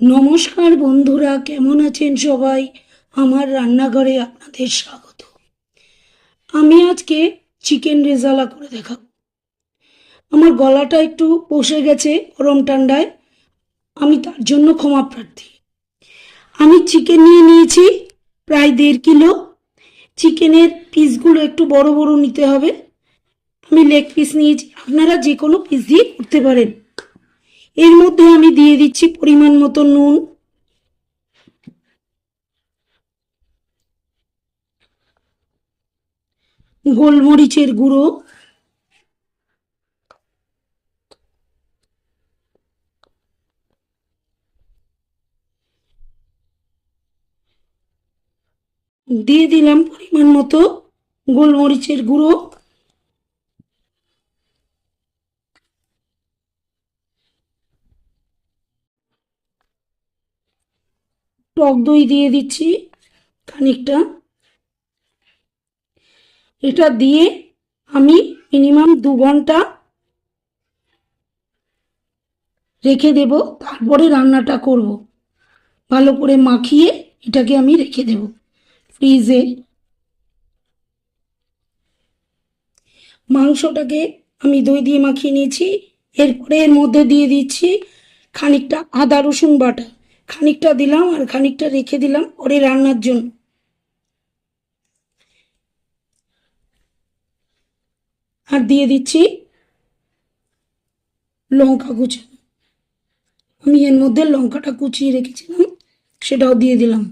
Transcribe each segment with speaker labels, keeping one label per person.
Speaker 1: নমস্কার বন্ধুরা, কেমন আছেন সবাই? আমার রান্নাঘরে আপনাদের স্বাগত। আমি আজকে চিকেন রেজালা করে দেখাবো। আমার গলাটা একটু বসে গেছে গরম ঠান্ডায়, আমি তার জন্য ক্ষমা প্রার্থী। আমি চিকেন নিয়ে নিয়েছি প্রায় 1.5 কিলো। চিকেনের পিসগুলো একটু বড় বড় নিতে হবে। আমি লেগ পিস নিয়েছি, আপনারা যে কোনো পিস দিয়ে করতে পারেন। এর মধ্যে আমি দিয়ে দিচ্ছি পরিমাণ মতো নুন, গোলমরিচের গুঁড়ো, দিয়ে দিলাম পরিমাণ মতো গোলমরিচের গুঁড়ো, টক দই দিয়ে দিচ্ছি খানিকটা। এটা দিয়ে আমি মিনিমাম 2 ঘন্টা রেখে দেব, তারপরে রান্নাটা করব। ভালো করে মাখিয়ে এটাকে আমি রেখে দেব ফ্রিজে। মাংসটাকে আমি দই দিয়ে মাখিয়ে নিয়েছি। এরপরে এর মধ্যে দিয়ে দিচ্ছি খানিকটা আদা রসুন বাটা। খানিকটা দিলাম আর খানিকটা রেখে দিলাম পরে রান্নার জন্য। আর দিয়ে দিচ্ছি লঙ্কা কুচি। আমি এর মধ্যে লঙ্কাটা কুচিয়ে রেখেছিলাম, সেটাও দিয়ে দিলাম।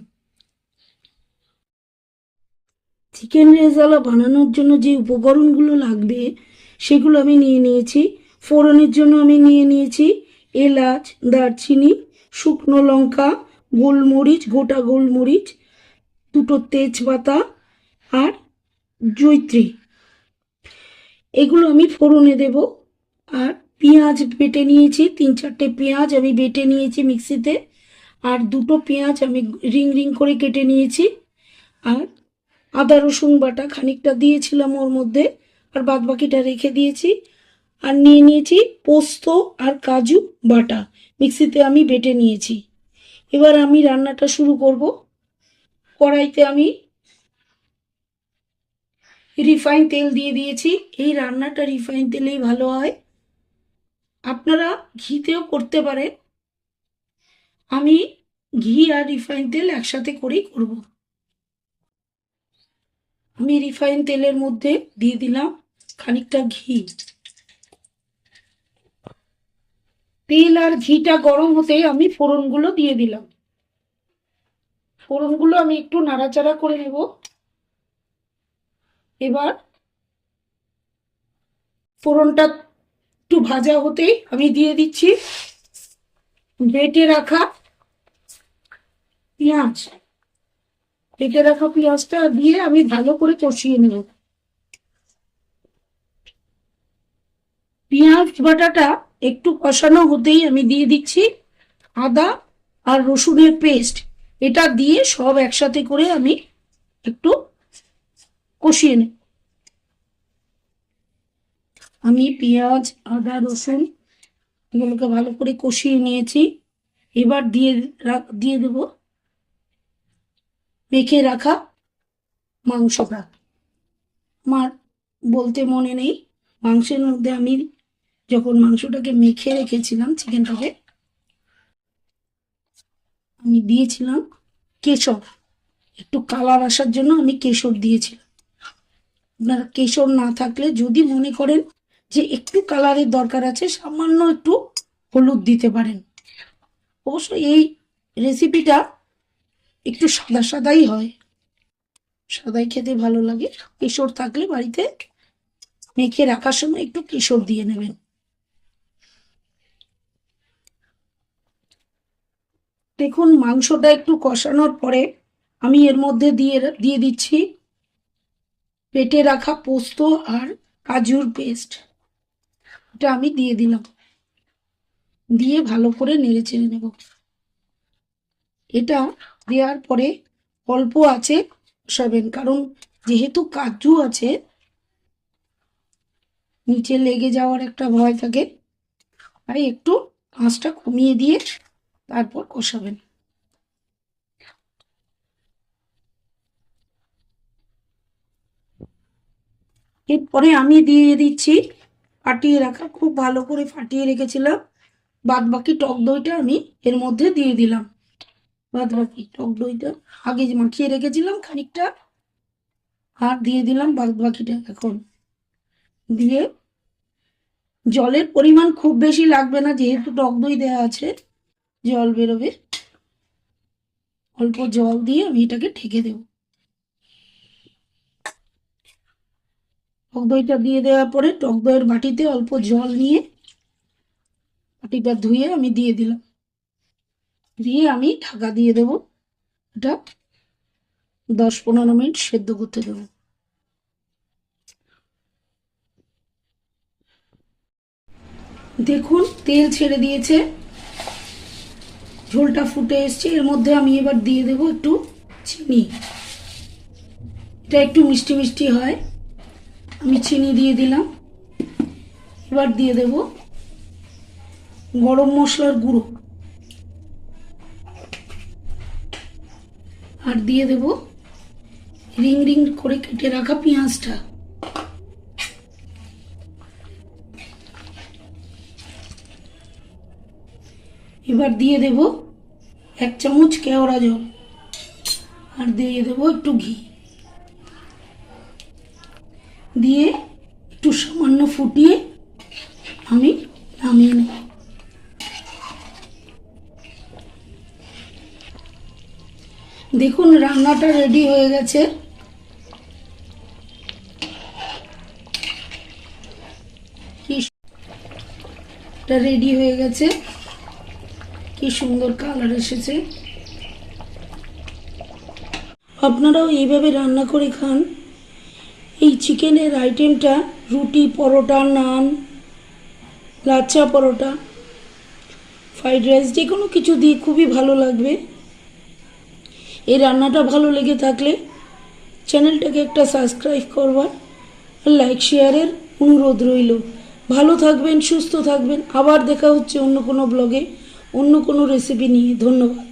Speaker 1: চিকেন রেজালা বানানোর জন্য যে উপকরণগুলো লাগবে সেগুলো আমি নিয়ে নিয়েছি। ফোড়নের জন্য আমি নিয়ে নিয়েছি এলাচ, দারচিনি, শুকনো লঙ্কা, গোলমরিচ, গোটা গোলমরিচ, 2টো তেজপাতা আর জয়িত্রী। এগুলো আমি ফোড়নে দেব। আর পেঁয়াজ বেটে নিয়েছি, 3-4টে পেঁয়াজ আমি বেটে নিয়েছি মিক্সিতে। আর 2টো পেঁয়াজ আমি রিং রিং করে কেটে নিয়েছি। আর আদা রসুন বাটা খানিকটা দিয়েছিলাম ওর মধ্যে, আর বাদ বাকিটা রেখে দিয়েছি। আর নিয়ে নিয়েছি পোস্ত আর কাজু বাটা, মিক্সিতে আমি বেটে নিয়েছি। এবার আমি রান্নাটা শুরু করব। কড়াইতে আমি রিফাইন তেল দিয়ে দিয়েছি। এই রান্নাটা রিফাইন তেলেই ভালো হয়, আপনারা ঘিতেও করতে পারেন। আমি ঘি আর রিফাইন তেল একসাথে করেই করব। আমি রিফাইন তেলের মধ্যে দিয়ে দিলাম খানিকটা ঘি। তেল আর ঘিটা গরম হতে আমি ফোড়নগুলো দিয়ে দিলাম। ফোড়নগুলো আমি একটু নাড়াচাড়া করে নেব। এবার ফোড়নটা একটু ভাজা হতেই আমি দিয়ে দিচ্ছি বেটে রাখা পেঁয়াজ। বেটে রাখা পেঁয়াজটা দিয়ে আমি ভালো করে কষিয়ে নেব। পেঁয়াজ বাটাটা একটু কষানো হতেই আমি দিয়ে দিচ্ছি আদা আর রসুনের পেস্ট। এটা দিয়ে সব একসাথে করে আমি একটু কষিয়ে নেব। আমি পেঁয়াজ, আদা, রসুন এগুলোকে ভালো করে কষিয়ে নিয়েছি। এবার দিয়ে দেব মেখে রাখা মাংসটা। আমার বলতে মনে নেই, মাংসের মধ্যে আমি যখন মাংসটাকে মেখে রেখেছিলাম চিকেনটাকে, আমি দিয়েছিলাম কেশর। একটু কালার আসার জন্য আমি কেশর দিয়েছিলাম। আপনারা কেশর না থাকলে যদি মনে করেন যে একটু কালারের দরকার আছে, সামান্য একটু হলুদ দিতে পারেন। অবশ্য এই রেসিপিটা একটু সাদা সাদাই হয়, সাদাই খেতে ভালো লাগে। কেশর থাকলে বাড়িতে মেখে রাখার সময় একটু কেশর দিয়ে নেবেন। দেখুন মাংসটা একটু কষানোর পরে আমি এর মধ্যে দিয়ে দিচ্ছি বেটে রাখা পোস্ত আর কাজুর পেস্ট। এটা আমি দিয়ে দিলাম, দিয়ে ভালো করে নেড়ে চেড়ে নেব। এটা দেওয়ার পরে অল্প আছে বসাবেন, কারণ যেহেতু কাজু আছে নিচে লেগে যাওয়ার একটা ভয় থাকে, তাই একটু আঁচটা কমিয়ে দিয়ে তারপর কষাবেন। এরপরে আমি দিয়ে দিচ্ছি ফাটিয়ে রাখা, খুব ভালো করে ফাটিয়ে রেখেছিলাম বাদ বাকি টক দইটা আমি এর মধ্যে দিয়ে দিলাম। বাদ বাকি টক দইটা আগে মাখিয়ে রেখেছিলাম খানিকটা, আর দিয়ে দিলাম বাদ বাকিটা। এখন দিয়ে জলের পরিমাণ খুব বেশি লাগবে না, যেহেতু টক দই দেওয়া আছে জল বেরোবে। অল্প জল দিয়ে আমি এটাকে ঢেকে দেব। টক দইটা দিয়ে দেওয়ার পরে টক দইয়ের বাটিতে অল্প জল নিয়ে বাটিটা ধুয়ে আমি দিয়ে দিলাম, দিয়ে আমি ঢাকা দিয়ে দেব। এটা 10-15 মিনিট সেদ্ধ করতে দেবো। দেখুন তেল ছেড়ে দিয়েছে, ঝোলটা ফুটে এসছে। এর মধ্যে আমি এবার দিয়ে দেব একটু চিনি, এটা একটু মিষ্টি মিষ্টি হয়, আমি চিনি দিয়ে দিলাম। এবার দিয়ে দেব গরম মশলার গুঁড়ো, আর দিয়ে দেব রিং রিং করে কেটে রাখা পেঁয়াজটা। এবার দিয়ে দেব 1 চামচ কেওড়া জল, আর দিয়ে দেব একটু ঘি, দিয়ে একটু সামান্য ফুটিয়ে আমি নামিয়ে নেব। দেখুন রান্নাটা রেডি হয়ে গেছে। এটা রেডি হয়ে গেছে, কি সুন্দর কালার এসেছে। আপনারাও এইভাবে রান্না করে খান। এই চিকেনের আইটেমটা রুটি, পরোটা, নান, লাচ্ছা পরোটা, ফ্রাইড রাইস, যে কোনো কিছু দিয়ে খুবই ভালো লাগবে। এই রান্নাটা ভালো লেগে থাকলে চ্যানেলটাকে একটা সাবস্ক্রাইব করবার, লাইক শেয়ারের অনুরোধ রইল। ভালো থাকবেন, সুস্থ থাকবেন। আবার দেখা হচ্ছে অন্য কোনো ব্লগে, অন্য কোনো রেসিপি নিয়ে। ধন্যবাদ।